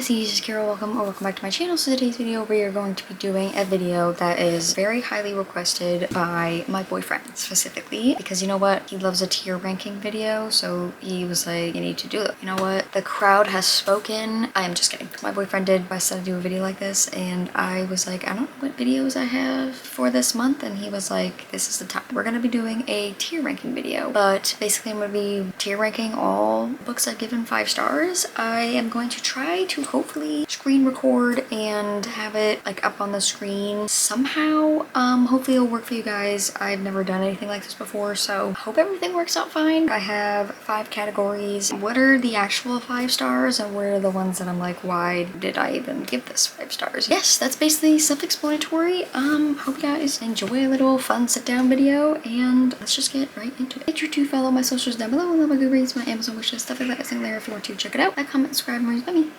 Besties, it's Carol. Welcome back to my channel. So today's video we are going to be doing a video that is very highly requested by my boyfriend specifically, because you know what, he loves a tier ranking video, so he was like, you need to do it. You know what, the crowd has spoken. I am just kidding. My boyfriend did request that I do a video like this, and I was like, I don't know what videos I have for this month, and he was like, this is the time. We're gonna be doing a tier ranking video, but basically I'm gonna be tier ranking all books I've given 5 stars. I am going to try to hopefully screen record and have it like up on the screen somehow. Hopefully it'll work for you guys. I've never done anything like this before, so hope everything works out fine. I have 5 categories. What are the actual 5 stars and what are the ones that I'm like, why did I even give this 5 stars? Yes, that's basically self-explanatory. Hope you guys enjoy a little fun sit down video, and let's just get right into it. Make sure to follow my socials down below. I love my goodreads, my Amazon wishlist, stuff like that. It's in there if you want to check it out. Like, comment, subscribe, and rate me.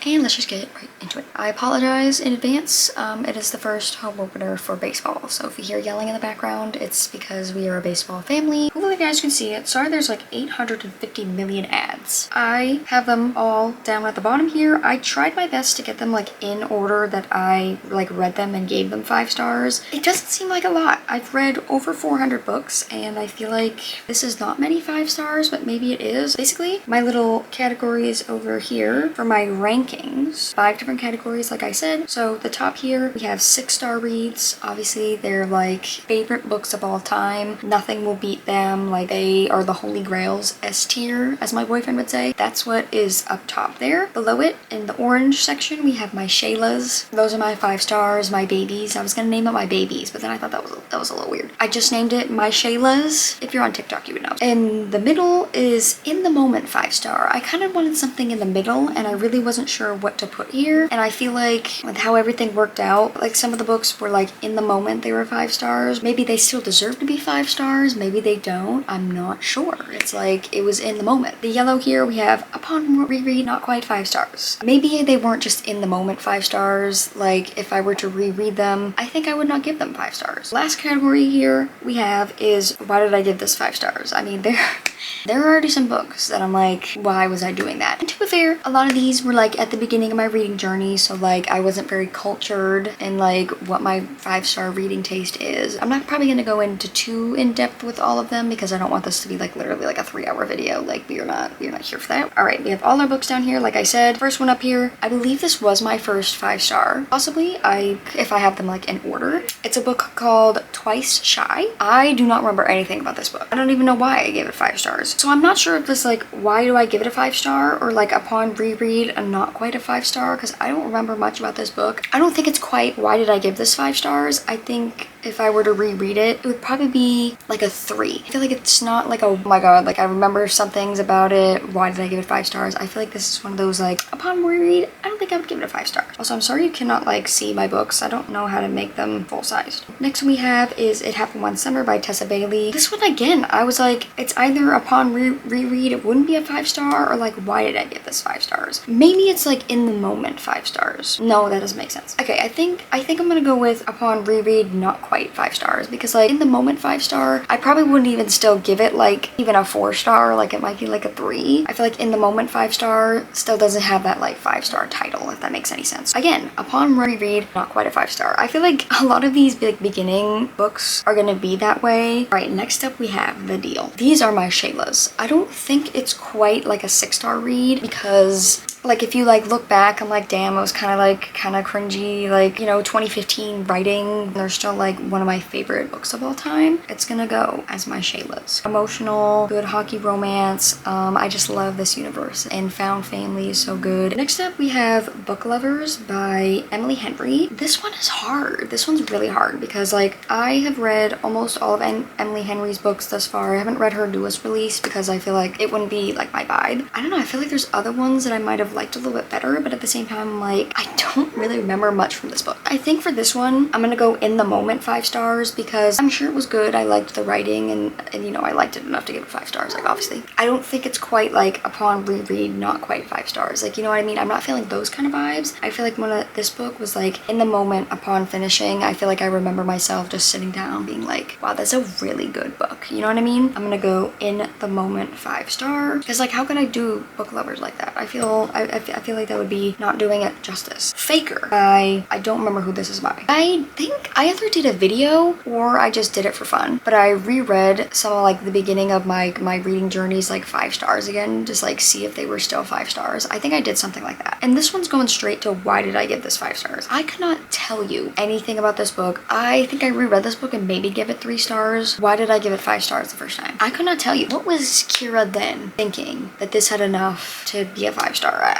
And let's just get right into it. I apologize in advance. It is the first home opener for baseball, so if you hear yelling in the background, it's because we are a baseball family. Hopefully you guys can see it. Sorry there's like 850 million ads. I have them all down at the bottom here. I tried my best to get them like in order that I like read them and gave them 5 stars. It doesn't seem like a lot. I've read over 400 books and I feel like this is not many 5 stars, but maybe it is. Basically, my little categories over here for my rankings, 5 different categories like I said. So the top here we have 6-star reads. Obviously they're like favorite books of all time. Nothing will beat them. Like, they are the holy grails. S tier, as my boyfriend would say. That's what is up top there. Below it in the orange section we have my Shaylas. Those are my 5 stars, my babies. I was gonna name it my babies, but then I thought that was a little weird. I just named it my Shaylas. If you're on TikTok you would know. In the middle is in the moment 5 star. I kind of wanted something in the middle and I really wasn't sure what to put here, and I feel like with how everything worked out, like some of the books were like in the moment they were 5 stars. Maybe they still deserve to be 5 stars, maybe they don't. I'm not sure. It's like it was in the moment. The yellow here we have upon reread not quite 5 stars. Maybe they weren't just in the moment 5 stars. Like if I were to reread them, I think I would not give them 5 stars. Last category here we have is why did I give this 5 stars? I mean, there are already some books that I'm like, why was I doing that? And to be fair, a lot of these were like at the beginning of my reading journey, so like I wasn't very cultured in like what my 5-star reading taste is. I'm not probably gonna go into too in depth with all of them because I don't want this to be like literally like a 3-hour video. Like we're not here for that. All right, we have all our books down here. Like I said, first one up here, I believe this was my first 5-star, possibly. If I have them like in order. It's a book called Twice Shy. I do not remember anything about this book. I don't even know why I gave it 5 stars. So I'm not sure if this like, why do I give it a 5-star, or like upon reread a not quite a 5-star, because I don't remember much about this book. I don't think it's quite why did I give this 5 stars. I think if I were to reread it, it would probably be like a 3. I feel like it's not like a, oh my god, like I remember some things about it, why did I give it 5 stars? I feel like this is one of those like, upon reread, I don't think I would give it a 5 star. Also, I'm sorry you cannot like see my books. I don't know how to make them full-sized. Next one we have is It Happened One Summer by Tessa Bailey. This one again, I was like, it's either upon reread it wouldn't be a 5-star, or like why did I give this 5 stars? Maybe it's like in the moment 5 stars. No, that doesn't make sense. Okay, I think I'm gonna go with upon reread not quite 5 stars, because like in the moment 5-star, I probably wouldn't even still give it like even a 4-star, like it might be like a 3. I feel like in the moment 5-star still doesn't have that like 5-star title, if that makes any sense. Again, upon reread not quite a 5-star. I feel like a lot of these like beginning books are gonna be that way. All right, next up we have The Deal. These are my Shaylas. I don't think it's quite like a 6-star read, because like if you like look back, I'm like, damn, it was kind of cringy, like, you know, 2015 writing. They're still like one of my favorite books of all time. It's gonna go as my Shaylas. Emotional, good hockey romance. I just love this universe, and found family is so good. Next up we have Book Lovers by Emily Henry. This one is hard. This one's really hard because like I have read almost all of Emily Henry's books thus far. I haven't read her newest release because I feel like it wouldn't be like my vibe. I don't know, I feel like there's other ones that I might have liked a little bit better, but at the same time, I'm like, I don't really remember much from this book. I think for this one, I'm gonna go in the moment 5 stars because I'm sure it was good. I liked the writing and you know, I liked it enough to give it 5 stars, like obviously. I don't think it's quite like upon reread, not quite 5 stars. Like, you know what I mean? I'm not feeling those kind of vibes. I feel like this book was like in the moment upon finishing, I feel like I remember myself just sitting down being like, wow, that's a really good book. You know what I mean? I'm gonna go in the moment 5 star because like, how can I do Book Lovers like that? I feel I feel like that would be not doing it justice. Faker. I don't remember who this is by. I think I either did a video or I just did it for fun, but I reread some of like the beginning of my reading journeys, like 5 stars again, just like see if they were still 5 stars. I think I did something like that. And this one's going straight to why did I give this 5 stars? I cannot tell you anything about this book. I think I reread this book and maybe give it 3 stars. Why did I give it 5 stars the first time? I could not tell you. What was Kira then thinking that this had enough to be a 5 star?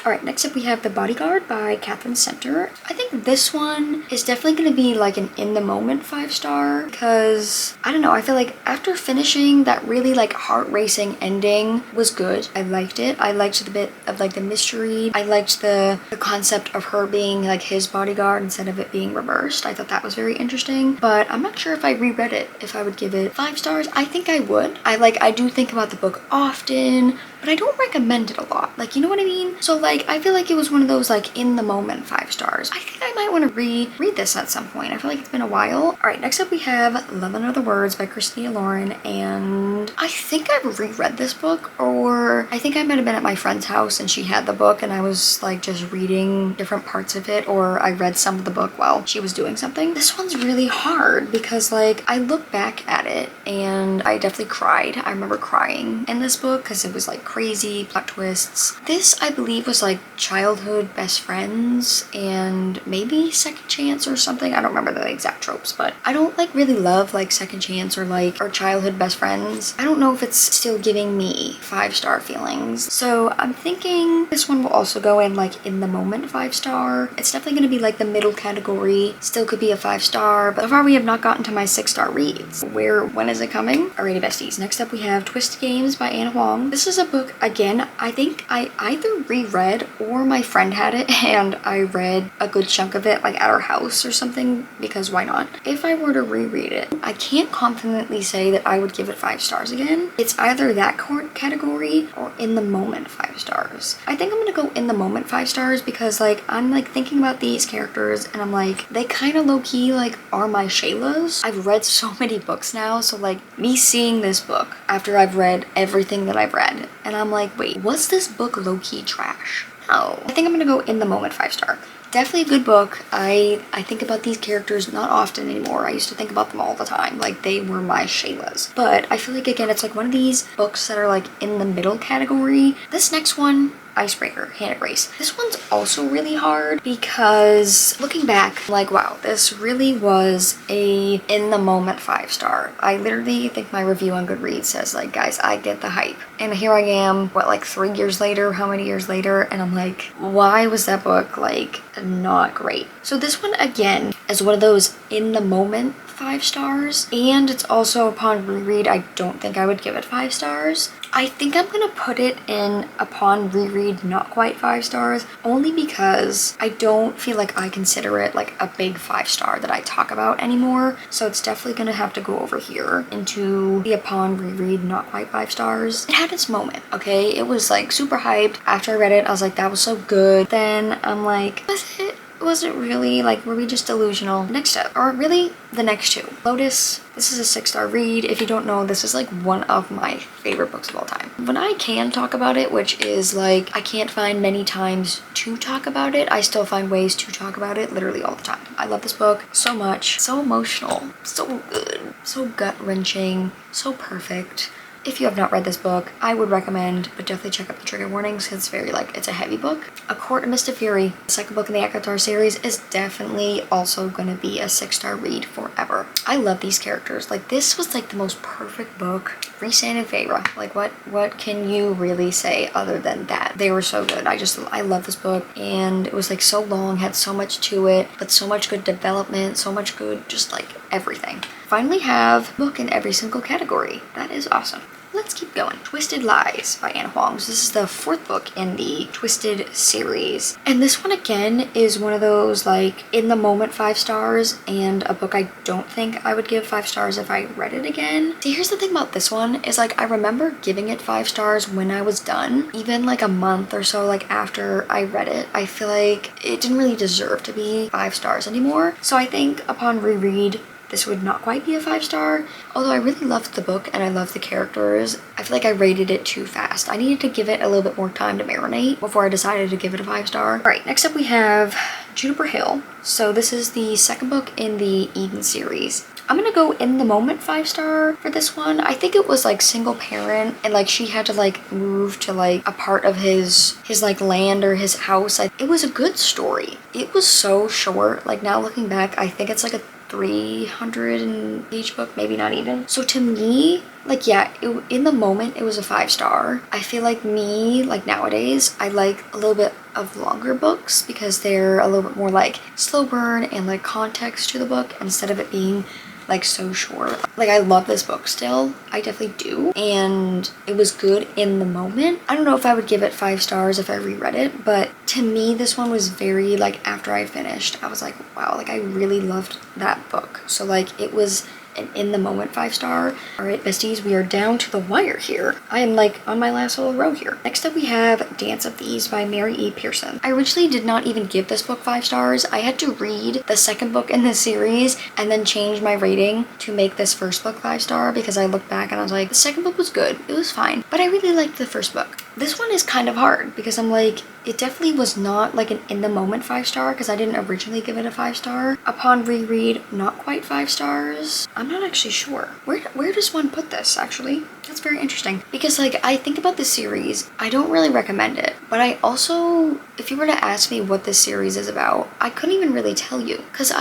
All right, next up we have The Bodyguard by Catherine Center. I think this one is definitely going to be like an in the moment 5 star because I don't know, I feel like after finishing that really like heart racing ending was good. I liked it. I liked the bit of like the mystery. I liked the concept of her being like his bodyguard instead of it being reversed. I thought that was very interesting, but I'm not sure if I reread it, if I would give it 5 stars. I think I would. I do think about the book often, but I don't recommend it a lot. Like, you know what I mean? So like, I feel like it was one of those like in the moment 5 stars. I think I might want to reread this at some point. I feel like it's been a while. All right, next up we have Love and Other Words by Christina Lauren, and I think I've reread this book, or I think I might have been at my friend's house and she had the book and I was like just reading different parts of it, or I read some of the book while she was doing something. This one's really hard because like I look back at it and I definitely cried. I remember crying in this book because it was like crazy plot twists. This, I believe, was like childhood best friends and maybe second chance or something. I don't remember the exact tropes, but I don't like really love like second chance or childhood best friends. I don't know if it's still giving me 5 star feelings. So I'm thinking this one will also go in like in the moment 5 star. It's definitely going to be like the middle category. Still could be a 5 star, but so far we have not gotten to my 6 star reads. When is it coming? Alrighty besties. Next up we have Twisted Games by Anna Huang. This is a book, again, I think I either reread or my friend had it and I read a good chunk of it like at our house or something, because why not? If I were to reread it, I can't confidently say that I would give it 5 stars again. It's either that category or in the moment 5 stars. I think I'm gonna go in the moment 5 stars because like I'm like thinking about these characters and I'm like, they kind of low-key like are my Shaylas. I've read so many books now, so like me seeing this book after I've read everything that I've read and I'm like, wait, was this book low-key trash? No. I think I'm gonna go in the moment 5 star. Definitely a good book. I think about these characters not often anymore. I used to think about them all the time. Like they were my Shaylas. But I feel like again, it's like one of these books that are like in the middle category. This next one, Icebreaker, Hannah Grace. This one's also really hard because looking back, like, wow, this really was a in the moment 5 star. I literally think my review on Goodreads says like, guys, I get the hype. And here I am, what, like 3 years later, how many years later? And I'm like, why was that book like not great? So this one again is one of those in the moment 5 stars, and it's also upon reread, I don't think I would give it 5 stars. I think I'm gonna put it in upon reread not quite 5 stars, only because I don't feel like I consider it like a big 5 star that I talk about anymore. So it's definitely gonna have to go over here into the upon reread not quite 5 stars. It had its moment, okay? It was like super hyped. After I read it, I was like, that was so good. Then I'm like, was it really? Like, were we just delusional? Next up, or really the next two. Lotus, this is a 6 star read. If you don't know, this is like one of my favorite books of all time. When I can talk about it, which is like, I can't find many times to talk about it, I still find ways to talk about it literally all the time. I love this book so much. So emotional, so good, so gut-wrenching, so perfect. If you have not read this book, I would recommend, but definitely check out the trigger warnings because it's very like, it's a heavy book. A Court of Mist and Fury, the second book in the ACOTAR series, is definitely also going to be a 6 star read forever. I love these characters. Like, this was like the most perfect book. Rhysand and Feyre. Like, what can you really say other than that? They were so good. I love this book, and it was like so long, had so much to it, but so much good development, so much good, just like everything. Finally have a book in every single category. That is awesome. Let's keep going. Twisted Lies by Anna Huang. So this is the 4th book in the Twisted series. And this one again is one of those like in the moment 5 stars, and a book I don't think I would give 5 stars if I read it again. See, here's the thing about this one is like I remember giving it 5 stars when I was done. Even like a month or so like after I read it, I feel like it didn't really deserve to be 5 stars anymore. So I think upon reread, this would not quite be a 5-star. Although I really loved the book and I loved the characters, I feel like I rated it too fast. I needed to give it a little bit more time to marinate before I decided to give it a 5-star. All right, next up we have Juniper Hill. So this is the second book in the Eden series. I'm gonna go in the moment 5-star for this one. I think it was like single parent and like she had to like move to like a part of his like land or his house. It was a good story. It was so short. Like now looking back, I think it's like a 300 page book, maybe not even. So to me, like yeah, in the moment it was a 5-star. I feel like me, like nowadays, I like a little bit of longer books because they're a little bit more like slow burn and like context to the book instead of it being like so short. Like I love this book still, I definitely do, and it was good in the moment. I don't know if I would give it 5 stars if I reread it, but to me this one was very like, after I finished I was like wow, like I really loved that book. So like it was an in the moment 5-star. All right, besties, we are down to the wire here. I am like on my last little row here. Next up we have Dance of Thieves by Mary E. Pearson. I originally did not even give this book 5 stars. I had to read the second book in this series and then change my rating to make this first book 5-star because I looked back and I was like, the second book was good, it was fine, but I really liked the first book. This one is kind of hard because I'm like, it definitely was not like an in the moment 5-star because I didn't originally give it a 5-star. Upon reread, not quite 5 stars. I'm not actually sure. Where does one put this actually? That's very interesting because like I think about this series, I don't really recommend it, but I also, if you were to ask me what this series is about, I couldn't even really tell you because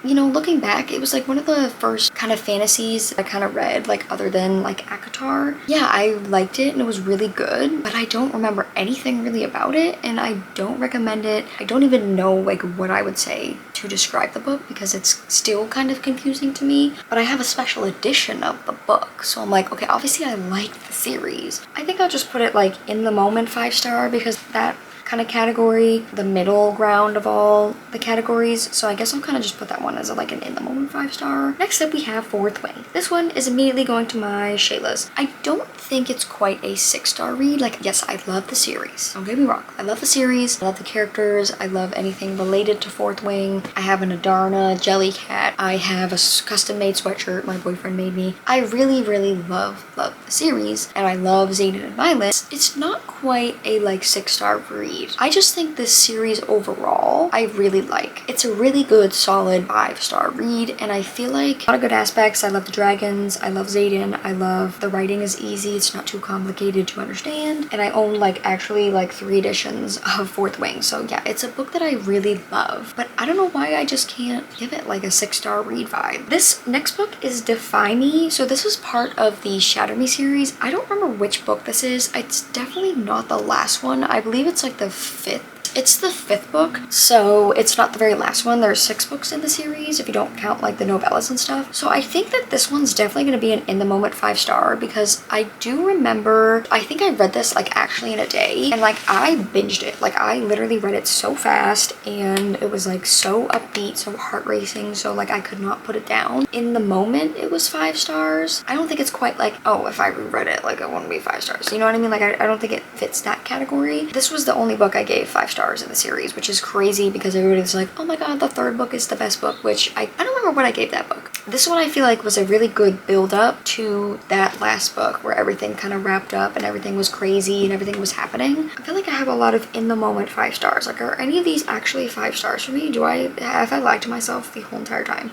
you know, looking back, it was like one of the first kind of fantasies I kind of read, like other than like ACOTAR. Yeah, I liked it and it was really good, but I don't remember anything really about it and I don't recommend it. I don't even know like what I would say to describe the book because it's still kind of confusing to me, but I have a special edition of the book. So I'm like, okay, obviously I like the series. I think I'll just put it like in the moment 5-star because that kind of category, the middle ground of all the categories. So I guess I'll kind of just put that one as like an in the moment 5-star. Next up we have Fourth Wing. This one is immediately going to my Shayla's. I don't think it's quite a 6-star read. Like, yes, I love the series. Don't get me wrong. I love the series. I love the characters. I love anything related to Fourth Wing. I have an Adarna Jellycat. I have a custom made sweatshirt my boyfriend made me. I really, really love the series and I love Xaden and Violet. It's not quite a like 6-star read. I just think this series overall, I really like. It's a really good, solid 5-star read, and I feel like a lot of good aspects. I love the dragons, I love Xaden, I love the writing is easy, it's not too complicated to understand, and I own like actually like 3 editions of Fourth Wing, so yeah, it's a book that I really love, but I don't know why I just can't give it like a 6-star read vibe. This next book is Defy Me, so this was part of the Shatter Me series. I don't remember which book this is. It's definitely not the last one. I believe it's like the 5th. It's the 5th book, so it's not the very last one. There's 6 books in the series if you don't count like the novellas and stuff. So I think that this one's definitely going to be an in the moment 5-star because I do remember, I think I read this like actually in a day and like I binged it. Like I literally read it so fast and it was like so upbeat, so heart racing, so like I could not put it down. In the moment it was 5 stars. I don't think it's quite like, oh, if I reread it, like it wouldn't be 5 stars. You know what I mean? Like I don't think it fits that category. This was the only book I gave 5 stars in the series, which is crazy because everybody's like, oh my god, the 3rd book is the best book, which I don't remember what I gave that book. This one I feel like was a really good build up to that last book where everything kind of wrapped up and everything was crazy and everything was happening. I feel like I have a lot of in the moment 5 stars. Like, are any of these actually 5 stars for me? Have I lied to myself the whole entire time?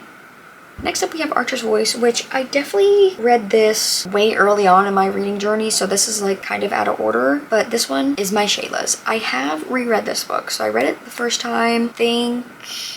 Next up we have Archer's Voice, which I definitely read this way early on in my reading journey, so this is like kind of out of order, but this one is my Shayla's. I have reread this book, so I read it the first time. I think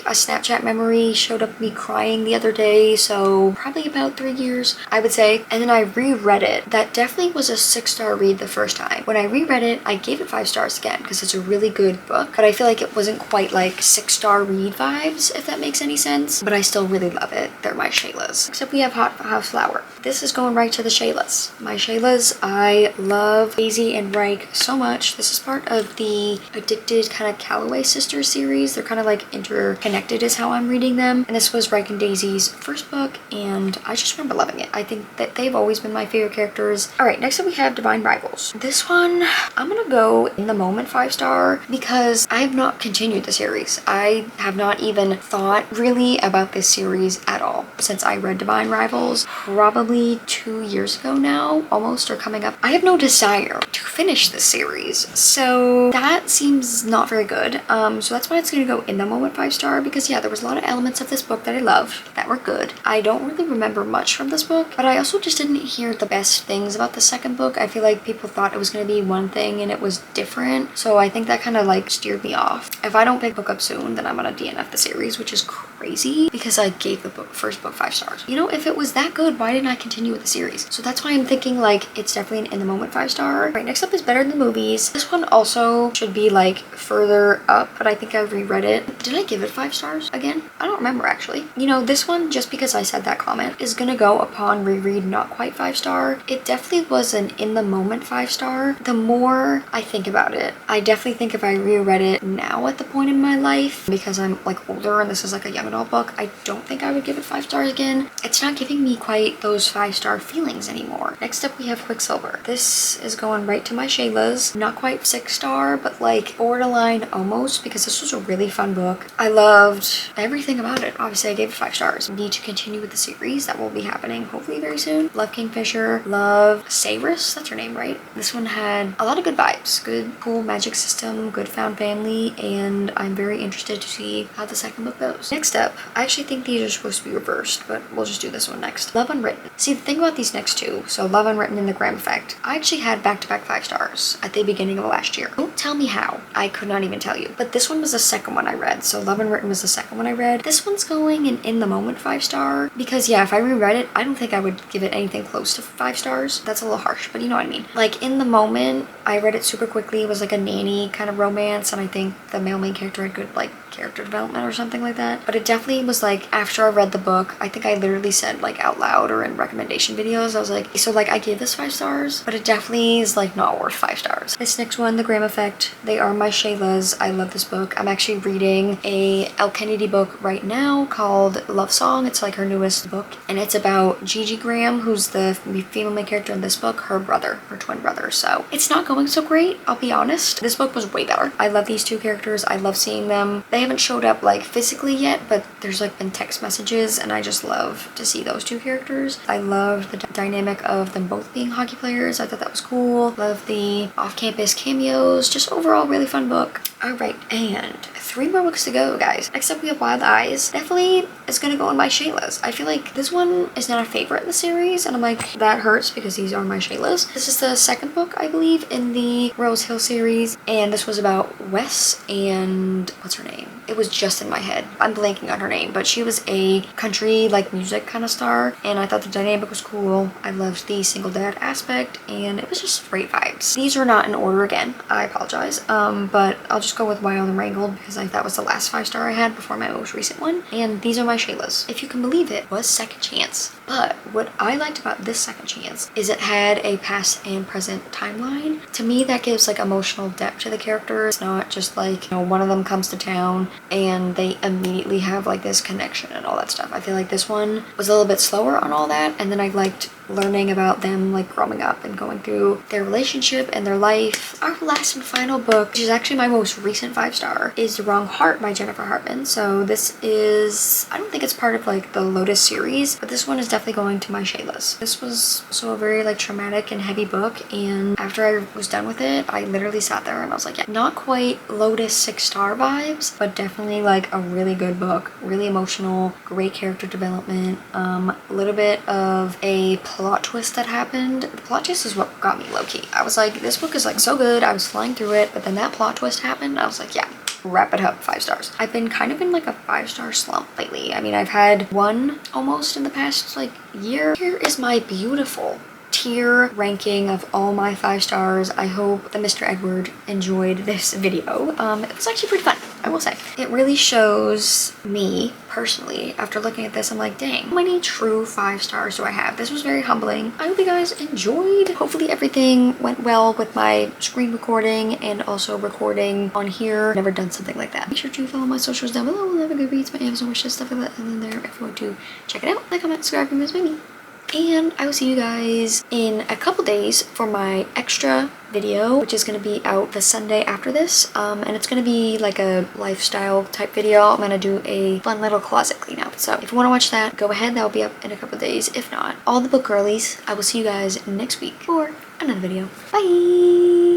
a Snapchat memory showed up me crying the other day, so probably about 3 years, I would say, and then I reread it. That definitely was a 6-star read the first time. When I reread it, I gave it 5 stars again because it's a really good book, but I feel like it wasn't quite like 6-star read vibes, if that makes any sense, but I still really love it. They're my Shayla's. Except we have Hot House Flower. This is going right to the Shayla's. My Shayla's, I love Daisy and Reich so much. This is part of the Addicted kind of Calloway Sisters series. They're kind of like interconnected is how I'm reading them. And this was Reich and Daisy's first book, and I just remember loving it. I think that they've always been my favorite characters. All right, next up we have Divine Rivals. This one, I'm gonna go in the moment 5-star because I have not continued the series. I have not even thought really about this series at all. since I read Divine Rivals, probably 2 years ago now, almost, or coming up. I have no desire to finish this series, so that seems not very good. So that's why it's gonna go in the moment 5-star, because yeah, there was a lot of elements of this book that I loved that were good. I don't really remember much from this book, but I also just didn't hear the best things about the second book. I feel like people thought it was gonna be one thing and it was different, so I think that kind of like steered me off. If I don't pick the book up soon, then I'm gonna DNF the series, which is crazy because I gave the first book 5 stars. You know, if it was that good, why didn't I continue with the series? So that's why I'm thinking like it's definitely an in the moment 5-star. Right, next up is Better Than the Movies. This one also should be like further up, but I think I reread it. Did I give it 5 stars again? I don't remember actually. You know, this one, just because I said that comment, is gonna go upon reread not quite 5-star. It definitely was an in the moment 5-star. The more I think about it, I definitely think if I reread it now at the point in my life, because I'm like older and this is like a young adult book, I don't think I would give it 5 stars again. It's not giving me quite those 5-star feelings anymore. Next up we have Quicksilver. This is going right to my Shayla's. Not quite 6-star, but like borderline almost, because this was a really fun book. I loved everything about it. Obviously I gave it 5 stars. Need to continue with the series. That will be happening hopefully very soon. Love Kingfisher. Love Sayrus. That's her name, right? This one had a lot of good vibes. Good, cool magic system, good found family, and I'm very interested to see how the second book goes. Next up, I actually think these are supposed to be reversed, but we'll just do this one next. Love Unwritten. See, the thing about these next two, so Love Unwritten and The Graham Effect, I actually had back-to-back 5 stars at the beginning of last year. Don't tell me how. I could not even tell you. But this one was the second one I read, so Love Unwritten was the second one I read. This one's going an in the moment 5-star, because yeah, if I reread it, I don't think I would give it anything close to 5 stars. That's a little harsh, but you know what I mean. Like, in the moment, I read it super quickly. It was like a nanny kind of romance, and I think the male main character had good like character development or something like that. But it definitely was like, after I read the book, I think I literally said like out loud or in recommendation videos, I was like, so like I gave this 5 stars, but it definitely is like not worth 5 stars. This next one, The Graham Effect, they are my Shayla's. I love this book. I'm actually reading a Elle Kennedy book right now called Love Song. It's like her newest book, and it's about Gigi Graham, who's the female main character in this book, her brother, her twin brother. So it's not going so great, I'll be honest. This book was way better. I love these two characters. I love seeing them. They haven't showed up like physically yet, but there's like been text messages, and I just love to see those two characters. I love the dynamic of them both being hockey players. I thought that was cool. Love the off-campus cameos. Just overall really fun book. All right, and 3 more books to go, guys. Next up we have Wild Eyes. Definitely is gonna go on my Shayla's. I feel like this one is not a favorite in the series, and I'm like, that hurts because these are my Shayla's. This is the second book, I believe, in the Rose Hill series, and this was about Wes and what's her name? It was just in my head. I'm blanking on her name, but she was a country like music kind of star, and I thought the dynamic was cool. I loved the single dad aspect, and it was just great vibes. These are not in order again. I apologize, but I'll just go with Wild and Wrangled because that was the last 5-star I had before my most recent one, and these are my Shayla's. If you can believe it, was Second Chance. But what I liked about this Second Chance is it had a past and present timeline. To me, that gives like emotional depth to the characters. It's not just like, you know, one of them comes to town and they immediately have like this connection and all that stuff. I feel like this one was a little bit slower on all that, and then I liked learning about them like growing up and going through their relationship and their life. Our last and final book, which is actually my most recent 5-star, is The Wrong Heart by Jennifer Hartman. So this is, I don't think it's part of like the Lotus series, but this one is definitely going to my Shayla's. This was also a very like traumatic and heavy book, and after I was done with it, I literally sat there and I was like, yeah, not quite Lotus 6-star vibes, but definitely like a really good book, really emotional, great character development, a little bit of a plot twist that happened. The plot twist is what got me low-key. I was like, this book is like so good. I was flying through it, but then that plot twist happened. I was like, yeah, wrap it up, 5 stars. I've been kind of in like a 5-star slump lately. I mean, I've had one almost in the past like year. Here is my beautiful tier ranking of all my 5 stars. I hope that Mr. Edward enjoyed this video. It was actually pretty fun, I will say. It really shows me personally, after looking at this, I'm like, dang, how many true 5 stars do I have? This was very humbling. I hope you guys enjoyed. Hopefully everything went well with my screen recording and also recording on here. Never done something like that. Make sure to follow my socials down below. We'll have a good reads, my Amazon wishes, stuff like that, and then there if you want to check it out. Like, comment, subscribe, and miss me. And I will see you guys in a couple days for my extra video, which is going to be out the Sunday after this, and it's going to be like a lifestyle type video. I'm going to do a fun little closet clean out, so if you want to watch that, go ahead. That will be up in a couple days. If not, all the book girlies, I will see you guys next week for another video. Bye.